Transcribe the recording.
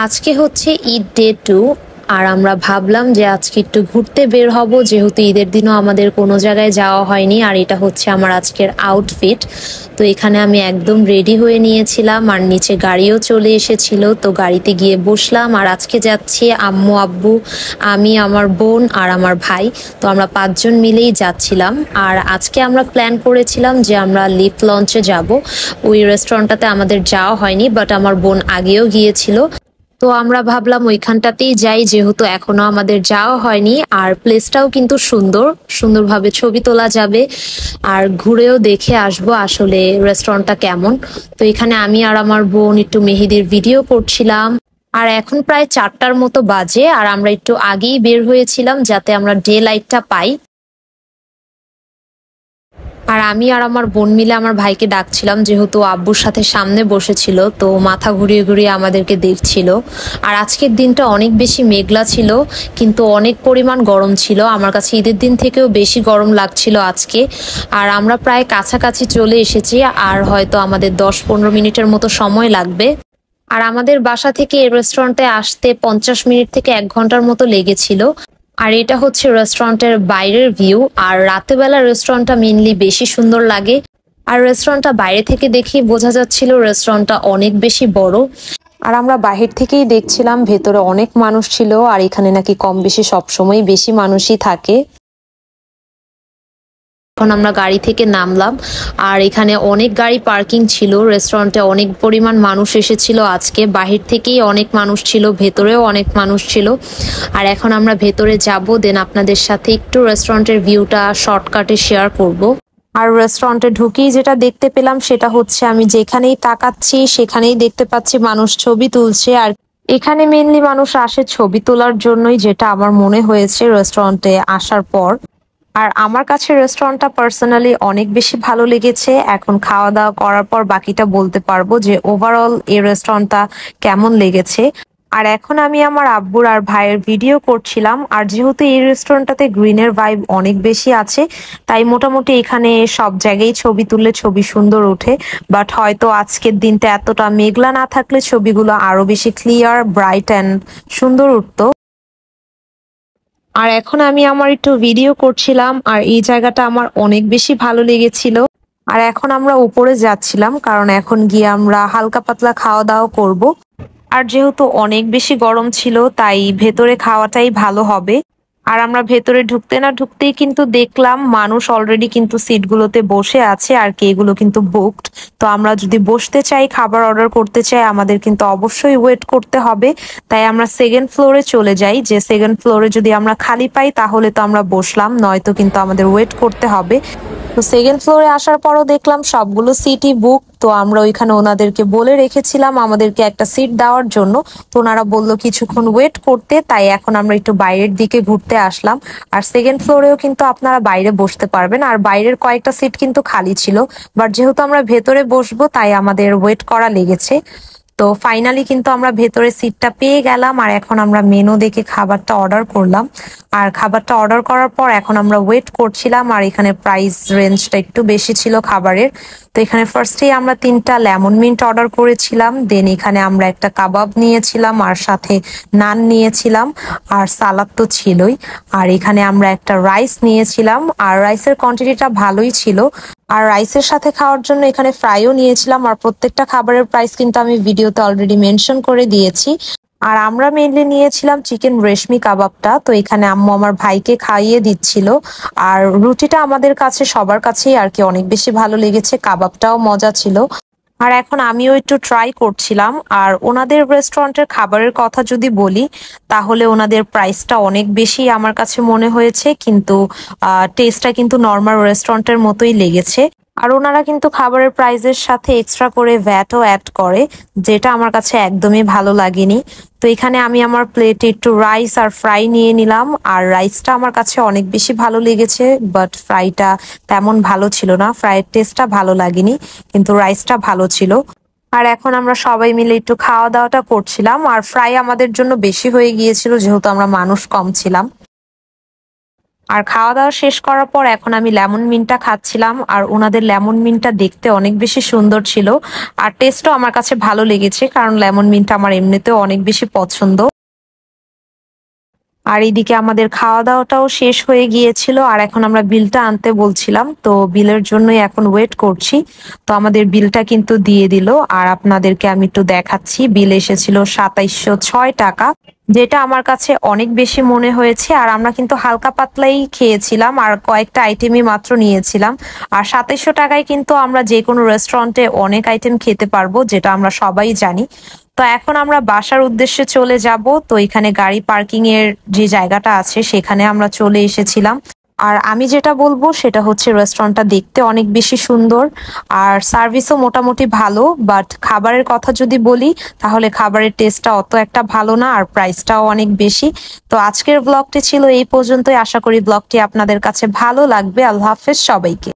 আজকে হচ্ছে ঈদ ডে 2। আর আমরা ভাবলাম যে আজকে একটু ঘুরতে বের হব, যেহেতু ঈদের দিনও আমাদের কোনো জায়গায় যাওয়া হয়নি। আর এটা হচ্ছে আমার আজকের আউটফিট। তো এখানে আমি একদম রেডি হয়ে নিয়েছিলাম, আর নিচে গাড়িও চলে এসেছিল। তো গাড়িতে গিয়ে বসলাম, আর আজকে যাচ্ছি আম্মু, আব্বু, আমি, আমার বোন আর আমার ভাই। তো আমরা 5 জন মিলেই যাচ্ছিলাম। আর আজকে আমরা প্ল্যান করেছিলাম যে আমরা লিফট লঞ্চে যাব। ওই রেস্টুরেন্টটাতে আমাদের যাওয়া হয়নি, বাট আমার বোন আগেও গিয়েছিল। তো আমরা ভাবলাম ওইখানটাতেই যাই, যেহেতু এখনো আমাদের যাওয়া হয়নি। আর প্লেসটাও কিন্তু সুন্দরভাবে ছবি তোলা যাবে, আর ঘুরেও দেখে আসবো আসলে রেস্টুরেন্টটা কেমন। তো এখানে আমি আর আমার বোন একটু মেহেদির ভিডিও করছিলাম। আর এখন প্রায় 4টার মতো বাজে, আর আমরা একটু আগেই বের হয়েছিলাম যাতে আমরা ডে লাইটটা পাই। আর আমি আর আমার বোন মিলে আমার ভাইকে ডাকছিলাম, যেহেতু আব্বুর সাথে সামনে বসেছিল, তো মাথা ঘুরিয়ে ঘুরিয়ে আমাদেরকে দেখছিল। আর আজকের দিনটা অনেক বেশি মেঘলা ছিল, কিন্তু অনেক পরিমাণ গরম ছিল। আমার কাছে ঈদের দিন থেকেও বেশি গরম লাগছিল আজকে। আর আমরা প্রায় কাছাকাছি চলে এসেছি, আর হয়তো আমাদের 10-15 মিনিটের মতো সময় লাগবে। আর আমাদের বাসা থেকে এই রেস্টুরেন্টে আসতে 50 মিনিট থেকে 1 ঘন্টার মতো লেগেছিল। আর এটা হচ্ছে রেস্টুরেন্টের বাইরের ভিউ। আর রাতের বেলা রেস্টুরেন্টটা মেইনলি বেশি সুন্দর লাগে। আর রেস্টুরেন্টটা বাইরে থেকে দেখেই বোঝা যাচ্ছিল রেস্টুরেন্টটা অনেক বেশি বড়। আর আমরা বাহির থেকেই দেখছিলাম, ভেতরে অনেক মানুষ ছিল। আর এখানে নাকি কম বেশি সবসময় বেশি মানুষই থাকে। এখন আমরা গাড়ি থেকে নামলাম, আর এখানে অনেক গাড়ি পার্কিং ছিল। রেস্টুরেন্টে অনেক পরিমাণ মানুষ এসেছিল আজকে, বাহির থেকেই অনেক মানুষ ছিল, ভেতরেও অনেক মানুষ ছিল। আর এখন আমরা ভেতরে যাব, দেন আপনাদের সাথে একটু রেস্টুরেন্টের ভিউটা শর্টকাটে শেয়ার করব। আর রেস্টুরেন্টে ঢুকেই যেটা দেখতে পেলাম সেটা হচ্ছে, আমি যেখানেই তাকাচ্ছি সেখানেই দেখতে পাচ্ছি মানুষ ছবি তুলছে। আর এখানে মেইনলি মানুষ আসে ছবি তোলার জন্যই, যেটা আমার মনে হয়েছে রেস্টুরেন্টে আসার পর। আর আমার কাছে রেস্টুরেন্টটা পার্সোনালি অনেক বেশি ভালো লেগেছে। এখন খাওয়া দাওয়া করার পর বাকিটা বলতে পারবো যে ওভারঅল এই রেস্টুরেন্টটা কেমন লেগেছে। আর এখন আমি আমার আব্বুর আর ভাইয়ের ভিডিও করছিলাম। আর যেহেতু এই রেস্টুরেন্টটাতে গ্রিনের ভাইব অনেক বেশি আছে, তাই মোটামুটি এখানে সব জায়গায় ছবি তুললে ছবি সুন্দর ওঠে। বাট হয়তো আজকের দিনটা এতটা মেঘলা না থাকলে ছবিগুলো আরো বেশি ক্লিয়ার, ব্রাইট অ্যান্ড সুন্দর উঠতো। আর এখন আমি আমার একটু ভিডিও করছিলাম, আর এই জায়গাটা আমার অনেক বেশি ভালো লেগেছিল। আর এখন আমরা উপরে যাচ্ছিলাম, কারণ এখন গিয়ে আমরা হালকা পাতলা খাওয়া দাওয়া করব। আর যেহেতু অনেক বেশি গরম ছিল, তাই ভেতরে খাওয়াটাই ভালো হবে। আর আমরা ভেতরে ঢুকতে না ঢুকতেই কিন্তু দেখলাম মানুষ অলরেডি কিন্তু সিটগুলোতে বসে আছে, আর কি এগুলো কিন্তু বুকড। তো আমরা যদি বসতে চাই, খাবার অর্ডার করতে চাই, আমাদের কিন্তু অবশ্যই ওয়েট করতে হবে। তাই আমরা সেকেন্ড ফ্লোরে চলে যাই, যে সেকেন্ড ফ্লোরে যদি আমরা খালি পাই তাহলে তো আমরা বসলাম, নয়তো কিন্তু আমাদের ওয়েট করতে হবে। তো সেকেন্ড ফ্লোরে আসার পরও দেখলাম সবগুলো সিটই বুক। তো আমরা ওইখানে ওনাদেরকে বলে রেখেছিলাম আমাদেরকে একটা সিট দেওয়ার জন্য। তো ওনারা বললো কিছুক্ষণ ওয়েট করতে, তাই এখন আমরা একটু বাইরের দিকে ঘুরতে আসলাম। আর সেকেন্ড ফ্লোরেও কিন্তু আপনারা বাইরে বসতে পারবেন, আর বাইরের কয়েকটা সিট কিন্তু খালি ছিল। বাট যেহেতু আমরা ভেতরে বসবো, তাই আমাদের ওয়েট করা লেগেছে। তো ফাইনালি কিন্তু আমরা ভেতরে সিটটা পেয়ে গেলাম। আর এখন আমরা মেনু দেখে খাবারটা অর্ডার করলাম। আর খাবারটা অর্ডার করার পর এখন আমরা ওয়েট করছিলাম। আর এখানে প্রাইস রেঞ্জটা একটু বেশি ছিল খাবারের। তো এখানে ফার্স্টেই আমরা 3টা লেমন মিন্ট অর্ডার করেছিলাম। দেন এখানে আমরা একটা কাবাব নিয়েছিলাম, আর সাথে নান নিয়েছিলাম, আর সালাদ তো ছিলই। আর এখানে আমরা একটা রাইস নিয়েছিলাম, আর রাইসের কোয়ান্টিটিটা ভালোই ছিল। আর রাইসের সাথে খাওয়ার জন্য এখানে ফ্রাইও নিয়েছিলাম। আর প্রত্যেকটা খাবারের প্রাইস কিন্তু আমি ভিডিওতে অলরেডি মেনশন করে দিয়েছি। আর আমরা মেনলি নিয়েছিলাম চিকেন রেশমি কাবাবটা। তো এখানে আম্মু আমার ভাইকে খাইয়ে দিচ্ছিল। আর রুটিটা আমাদের কাছে সবার কাছেই আর কি অনেক বেশি ভালো লেগেছে, কাবাবটাও মজা ছিল। আর এখন আমিও একটু ট্রাই করছিলাম। আর ওনাদের রেস্টুরেন্টের খাবারের কথা যদি বলি, তাহলে ওনাদের প্রাইসটা অনেক বেশি আমার কাছে মনে হয়েছে, কিন্তু টেস্টটা কিন্তু নর্মাল রেস্টুরেন্টের মতোই লেগেছে। আর ওনারা কিন্তু খাবারের প্রাইসের সাথে এক্সট্রা করে ভ্যাটও অ্যাড করে, যেটা আমার কাছে একদমই ভালো লাগেনি। তো এখানে আমি আমার প্লেটে একটু রাইস আর ফ্রাই নিয়ে নিলাম। আর রাইসটা আমার কাছে অনেক বেশি ভালো লেগেছে, বাট ফ্রাইটা তেমন ভালো ছিল না। ফ্রাইয়ের টেস্টটা ভালো লাগেনি, কিন্তু রাইসটা ভালো ছিল। আর এখন আমরা সবাই মিলে একটু খাওয়া দাওয়াটা করছিলাম। আর ফ্রাই আমাদের জন্য বেশি হয়ে গিয়েছিল, যেহেতু আমরা মানুষ কম ছিলাম। আর খাওয়া দাওয়া শেষ করার পর এখন আমি লেমন মিন্টটা খাচ্ছিলাম, আর ওনাদের লেমন মিন্টটা দেখতে অনেক বেশি সুন্দর ছিল আর টেস্টও আমার কাছে ভালো লেগেছে, কারণ লেমন মিন্টটা আমার এমনিতেও অনেক বেশি পছন্দ। আর এইদিকে আমাদের খাওয়া দাওয়াটাও শেষ হয়ে গিয়েছিল, আর এখন আমরা বিলটা আনতে বলছিলাম, তো বিলের জন্যই এখন ওয়েট করছি। তো আমাদের বিলটা কিন্তু দিয়ে দিল, আর আপনাদেরকে আমি একটু দেখাচ্ছি। বিল এসেছিল ২৭০৬ টাকা, যেটা আমার কাছে অনেক বেশি মনে হয়েছে। আর আমরা কিন্তু হালকা পাতলাই খেয়েছিলাম আর কয়েকটা আইটেমই মাত্র নিয়েছিলাম। আর ২৭০০ টাকায় কিন্তু আমরা যে কোনো রেস্টুরেন্টে অনেক আইটেম খেতে পারবো, যেটা আমরা সবাই জানি। তো এখন আমরা বাসার উদ্দেশ্যে চলে যাব। তো এখানে গাড়ি পার্কিং এর যে জায়গাটা আছে সেখানে আমরা চলে এসেছিলাম। আর আমি যেটা বলবো সেটা হচ্ছে রেস্টুরেন্টটা দেখতে অনেক বেশি সুন্দর আর সার্ভিসও মোটামুটি ভালো, বাট খাবারের কথা যদি বলি তাহলে খাবারের টেস্টটা অত একটা ভালো না আর প্রাইসটাও অনেক বেশি। তো আজকের ব্লগটি ছিল এই পর্যন্তই। আশা করি ব্লগটি আপনাদের কাছে ভালো লাগবে। আল্লাহ হাফেজ সবাইকে।